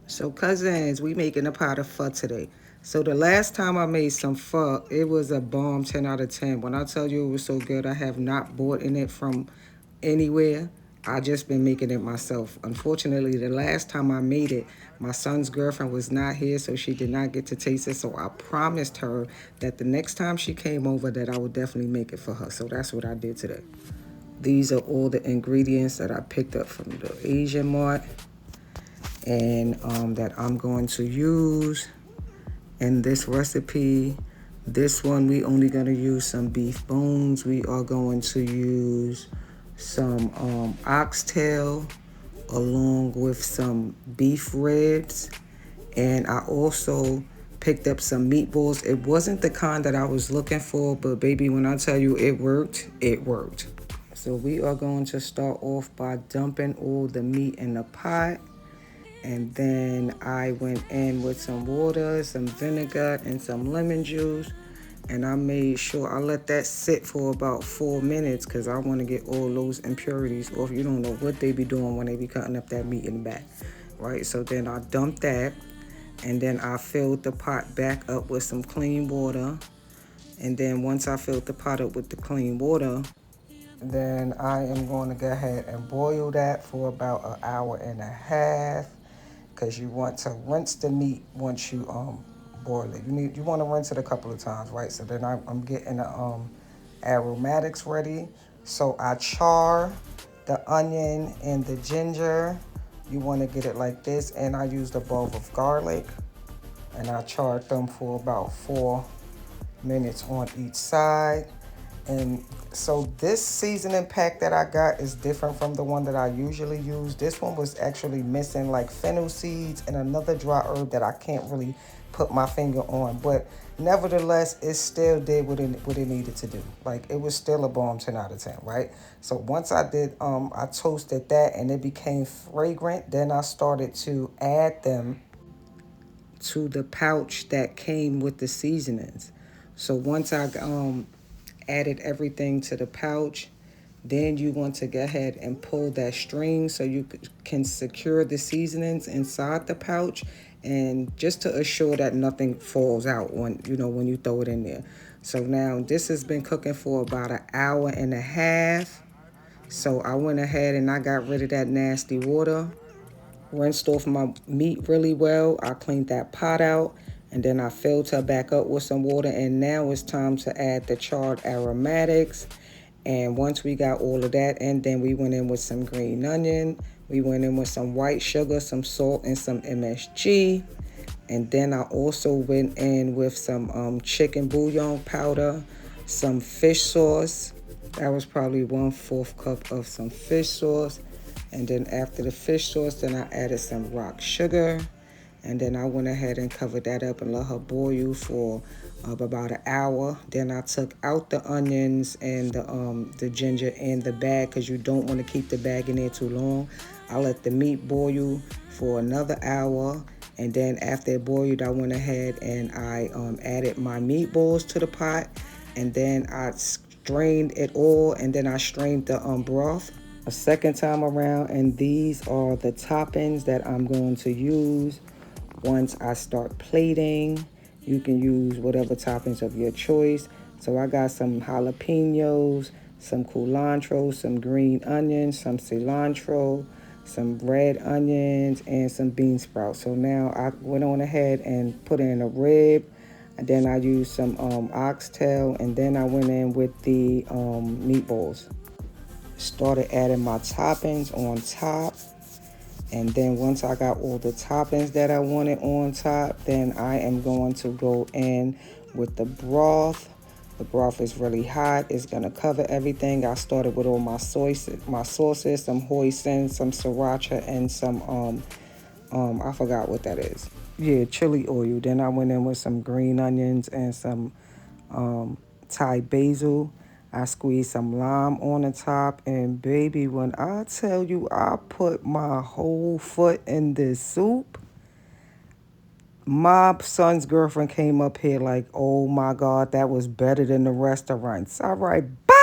So cousins, we making a pot of pho today. So the last time I made some pho, it was a bomb 10 out of 10. When I tell you it was so good, I have not bought in it from anywhere. I just been making it myself. Unfortunately, the last time I made it, my son's girlfriend was not here, so she did not get to taste it. So I promised her that the next time she came over that I would definitely make it for her. So that's what I did today. These are all the ingredients that I picked up from the Asian Mart and that I'm going to use in this recipe. This one we only going to use some beef bones. We are going to use some oxtail along with some beef ribs, and I also picked up some meatballs. It wasn't the kind that I was looking for, but baby, when I tell you it worked, it worked. So we are going to start off by dumping all the meat in the pot. And then I went in with some water, some vinegar, and some lemon juice. And I made sure I let that sit for about 4 minutes because I want to get all those impurities off. You don't know what they be doing when they be cutting up that meat in the back, right? So then I dumped that, and then I filled the pot back up with some clean water. And then once I filled the pot up with the clean water, then I am going to go ahead and boil that for about an hour and a half because you want to rinse the meat once you boil it. You want to rinse it a couple of times, right? So then I'm getting the aromatics ready. So I char the onion and the ginger. You want to get it like this, and I used a bowl of garlic, and I charred them for about 4 minutes on each side. And so this seasoning pack that I got is different from the one that I usually use. This one was actually missing like fennel seeds and another dry herb that I can't really put my finger on. But nevertheless, it still did what it needed to do. Like it was still a bomb 10 out of 10, right? So once I did, I toasted that and it became fragrant. Then I started to add them to the pouch that came with the seasonings. So once I added everything to the pouch, then you want to go ahead and pull that string so you can secure the seasonings inside the pouch, and just to assure that nothing falls out when you throw it in there. So now this has been cooking for about an hour and a half. So I went ahead and I got rid of that nasty water, rinsed off my meat really well. I cleaned that pot out, and then I filled her back up with some water. And now it's time to add the charred aromatics. And once we got all of that, and then we went in with some green onion, we went in with some white sugar, some salt, and some MSG. And then I also went in with some chicken bouillon powder, some fish sauce. That was probably 1/4 cup of some fish sauce. And then after the fish sauce, then I added some rock sugar. And then I went ahead and covered that up and let her boil for about an hour. Then I took out the onions and the ginger and the bag because you don't want to keep the bag in there too long. I let the meat boil for another hour. And then after it boiled, I went ahead and I added my meatballs to the pot. And then I strained it all, and then I strained the broth a second time around. And these are the toppings that I'm going to use once I start plating. You can use whatever toppings of your choice. So I got some jalapenos, some culantro, some green onions, some cilantro, some red onions, and some bean sprouts. So now I went on ahead and put in a rib, and then I used some oxtail, and then I went in with the meatballs. Started adding my toppings on top. And then once I got all the toppings that I wanted on top, then I am going to go in with the broth. The broth is really hot. It's gonna cover everything. I started with all my sauces, some hoisin, some sriracha, and some I forgot what that is. Yeah, chili oil. Then I went in with some green onions and some Thai basil. I squeezed some lime on the top, and baby, when I tell you I put my whole foot in this soup, my son's girlfriend came up here like, oh my God, that was better than the restaurants. All right, bye.